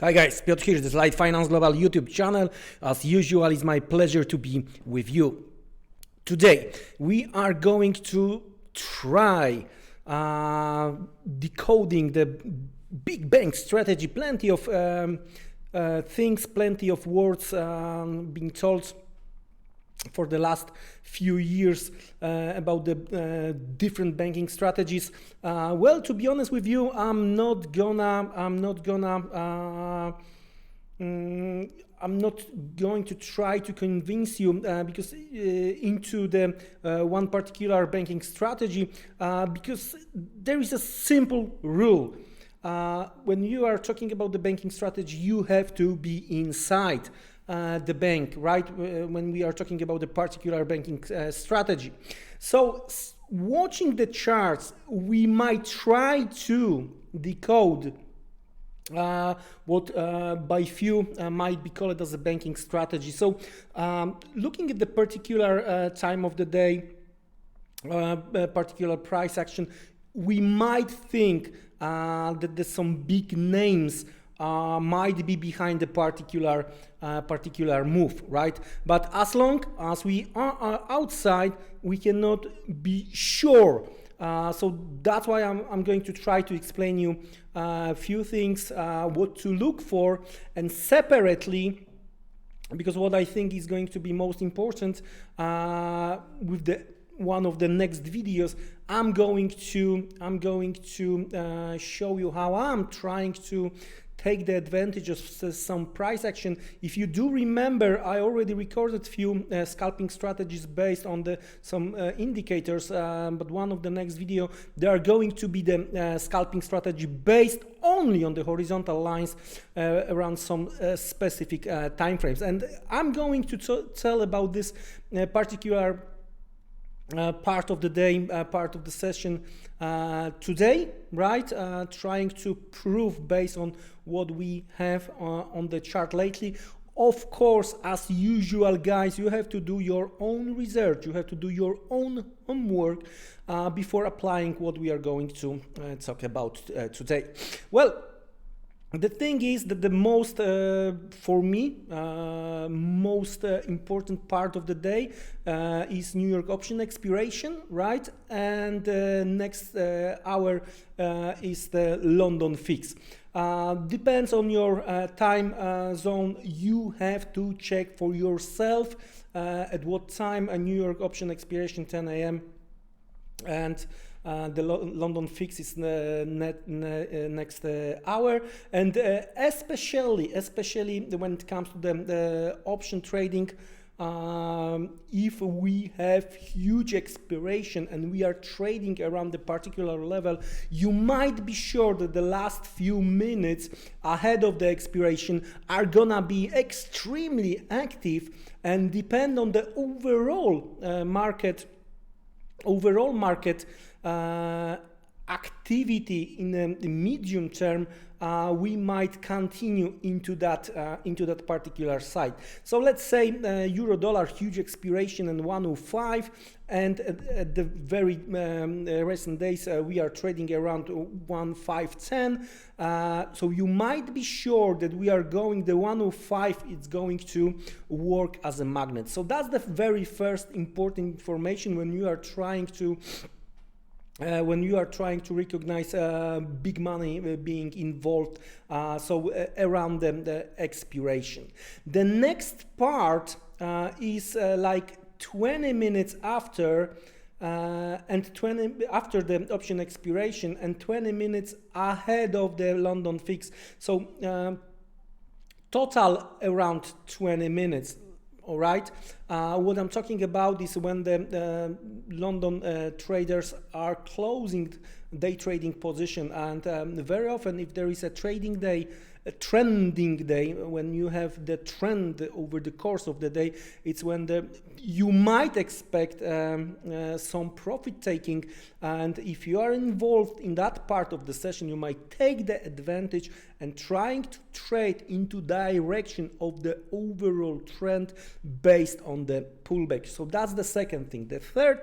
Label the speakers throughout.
Speaker 1: Hi guys, Piotr here, this is LiteFinance Global YouTube channel. As usual, it's my pleasure to be with you. Today, we are going to try decoding the big bang strategy. Plenty of things, plenty of words being told for the last few years about the different banking strategies. Well, to be honest with you, I'm not going to try to convince you because into the one particular banking strategy because there is a simple rule. When you are talking about the banking strategy, you have to be inside the bank, right? When we are talking about the particular banking strategy. So watching the charts, we might try to decode what by few might be called as a banking strategy. So looking at the particular time of the day, particular price action, we might think that there's some big names might be behind the particular move, right? But as long as we are outside, we cannot be sure. So that's why I'm going to try to explain you a few things, what to look for, and separately, because what I think is going to be most important with the one of the next videos, I'm going to show you how I'm trying to take the advantage of some price action. If you do remember, I already recorded few scalping strategies based on some indicators, but one of the next video, they are going to be the scalping strategy based only on the horizontal lines around some specific time frames. And I'm going to tell about this particular part of the day, part of the session today, right? Trying to prove based on what we have on the chart lately. Of course, as usual, guys, you have to do your own research. You have to do your own homework before applying what we are going to talk about today. Well, the thing is that the most, for me, most important part of the day is New York option expiration, right? And next hour is the London fix. Depends on your time zone. You have to check for yourself at what time a New York option expiration 10 a.m. and the London fix is next hour, and especially when it comes to the option trading, if we have huge expiration and we are trading around the particular level, you might be sure that the last few minutes ahead of the expiration are gonna be extremely active and depend on the overall market activity in the medium term. We might continue into that particular site. So let's say euro dollar huge expiration in 105, and at the very recent days we are trading around 1510. So you might be sure that we are going, the 105 is going to work as a magnet. So that's the very first important information when you are trying to recognize big money being involved, around the expiration. The next part is like 20 minutes after and 20 after the option expiration and 20 minutes ahead of the London fix. So total around 20 minutes. All right. What I'm talking about is when the London traders are closing day trading position, and very often if there is a trading day, a trending day, when you have the trend over the course of the day, it's when you might expect some profit taking, and if you are involved in that part of the session, you might take the advantage and trying to trade into direction of the overall trend based on the pullback. So that's the second thing. The third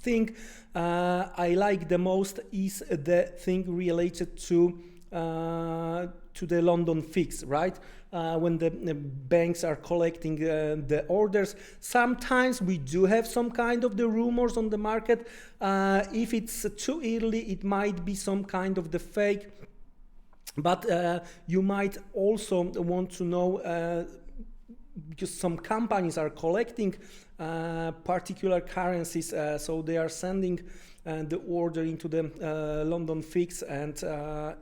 Speaker 1: thing I like the most is the thing related to the London fix, right? When the banks are collecting the orders. Sometimes we do have some kind of the rumors on the market. If it's too early, it might be some kind of the fake. But you might also want to know, because some companies are collecting particular currencies, so they are sending the order into the London fix, and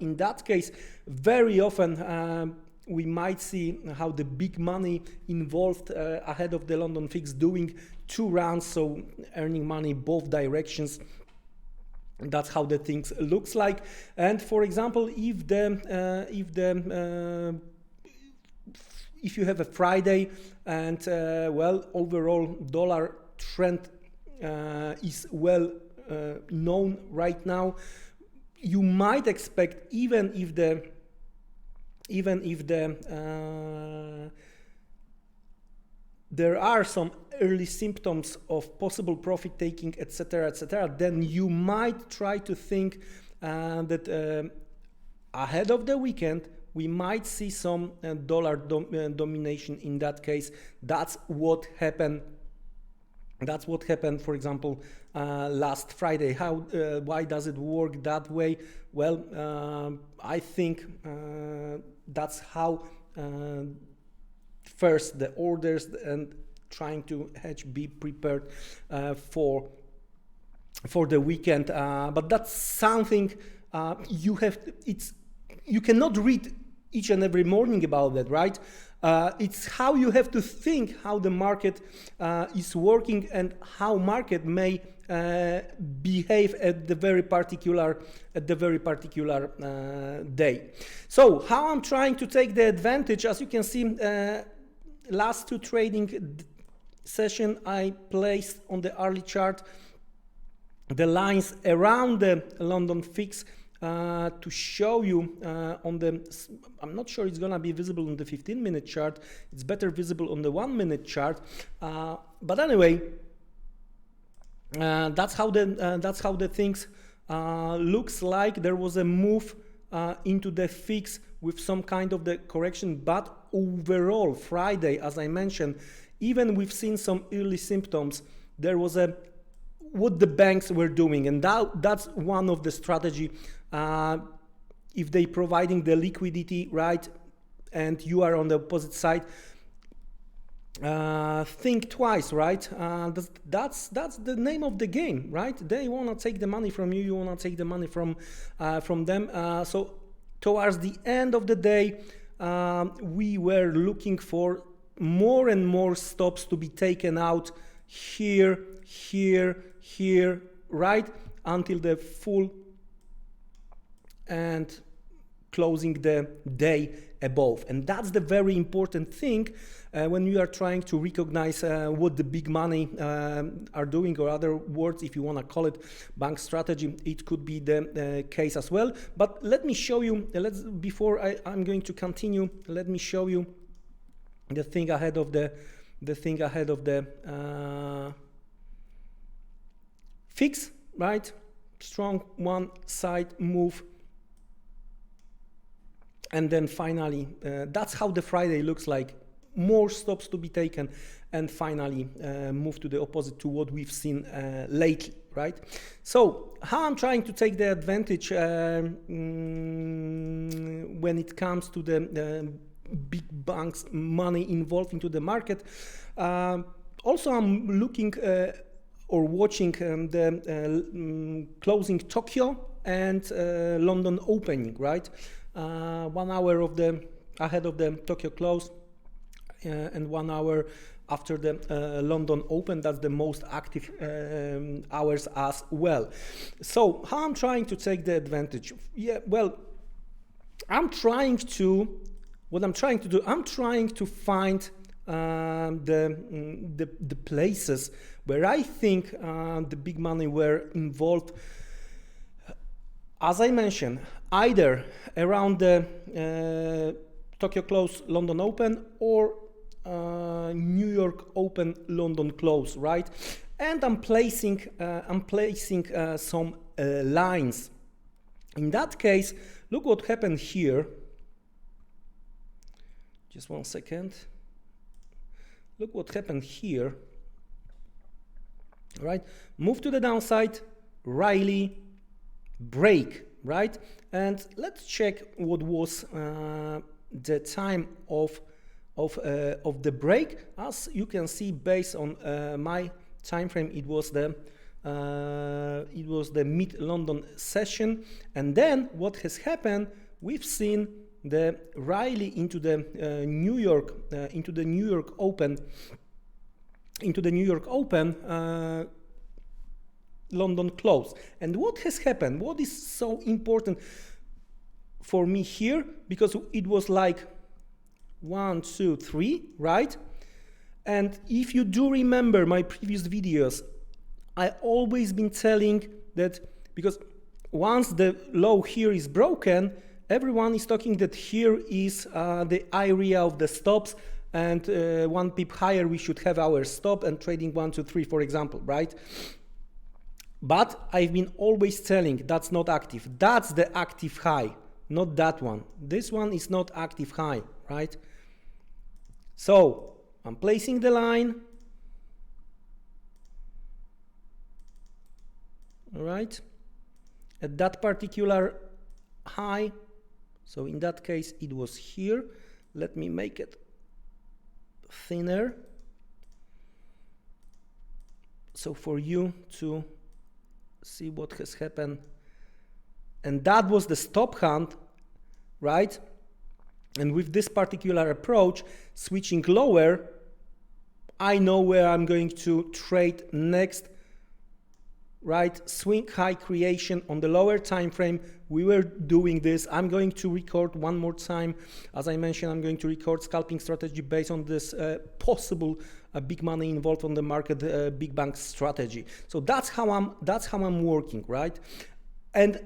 Speaker 1: in that case, very often we might see how the big money involved ahead of the London fix doing 2 rounds, so earning money both directions. That's how the things looks like. And for example, if you have a Friday and well, overall dollar trend is well known right now, you might expect, even if there are some early symptoms of possible profit taking, etc., etc., then you might try to think that ahead of the weekend we might see some dollar domination. In that case, that's what happened. That's what happened, for example, last Friday. Why does it work that way? Well, I think that's how first the orders and trying to hedge, be prepared for the weekend. But that's something you have. You cannot read each and every morning about that, right? It's how you have to think how the market is working and how market may behave at the very particular day. So how I'm trying to take the advantage, as you can see, last 2 trading session I placed on the early chart the lines around the London fix to show you on the, I'm not sure it's gonna be visible on the 15-minute chart. It's better visible on the 1-minute chart. But anyway, that's how the things looks like. There was a move into the fix with some kind of the correction, but overall Friday, as I mentioned, even we've seen some early symptoms. There was what the banks were doing, and that's one of the strategy. If they providing the liquidity, right, and you are on the opposite side, think twice, right? That's the name of the game, right? They want to take the money from you, you want to take the money from them. So towards the end of the day, we were looking for more and more stops to be taken out here, right, until the full and closing the day above. And that's the very important thing when you are trying to recognize what the big money are doing, or other words, if you want to call it bank strategy, it could be the case as well. But let me show you, before I'm going to continue, let me show you the thing ahead of the fix, right? Strong one side move. And then finally, that's how the Friday looks like. More stops to be taken, and finally move to the opposite to what we've seen lately, right? So how I'm trying to take the advantage when it comes to the big banks money involved into the market. Also, I'm looking or watching the closing Tokyo and London opening, right? 1 hour ahead of the Tokyo close and 1 hour after the London open. That's the most active hours as well. So how I'm trying to take the advantage? Yeah, well, I'm trying to find the places where I think the big money were involved. As I mentioned, either around the Tokyo close, London open, or New York open, London close, right? And I'm placing some lines In that case, look what happened here. Just 1 second. Look what happened here. Right? Move to the downside, rally, break, right? And let's check what was the time of the break. As you can see, based on my time frame, it was the mid-London session. And then what has happened? We've seen the rally into the New York Open, London close. And what has happened? What is so important for me here? Because it was like 1, 2, 3, right? And if you do remember my previous videos, I always been telling that, because once the low here is broken, everyone is talking that here is the area of the stops, and 1 pip higher we should have our stop, and trading 1, 2, 3, for example, right? But I've been always telling that's not active. That's the active high, not that one. This one is not active high, right? So I'm placing the line. All right, at that particular high. So in that case, it was here. Let me make it thinner, so for you to see what has happened. And that was the stop hand, right? And with this particular approach, switching lower, I know where I'm going to trade next, right? Swing high creation on the lower time frame. We were doing this. I'm going to record one more time. As I mentioned, I'm going to record scalping strategy based on this possible big money involved on the market, big bank strategy. So that's how I'm working, right? And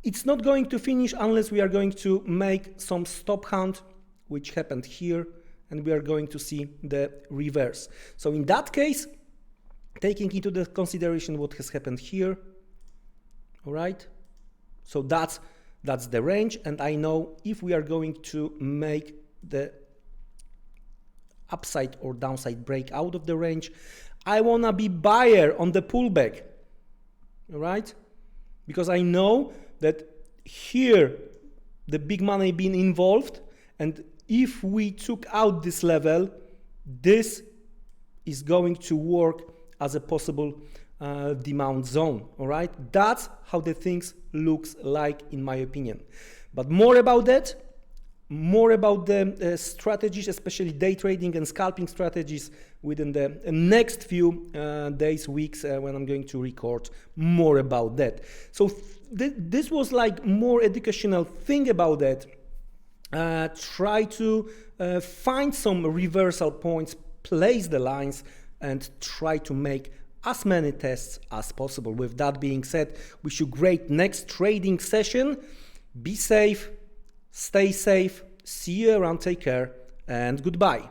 Speaker 1: it's not going to finish unless we are going to make some stop hand, which happened here, and we are going to see the reverse. So in that case, taking into the consideration what has happened here, all right? So that's the range, and I know if we are going to make the upside or downside break out of the range, I wanna be buyer on the pullback, all right? Because I know that here the big money being involved, and if we took out this level, this is going to work as a possible demand zone, all right? That's how the things looks like in my opinion. But more about that, more about the strategies, especially day trading and scalping strategies within the next few days, weeks, when I'm going to record more about that. So this was like more educational thing about that. Try to find some reversal points, place the lines, and try to make as many tests as possible. With that being said, wish you great next trading session. Be safe, stay safe, see you around, take care, and goodbye.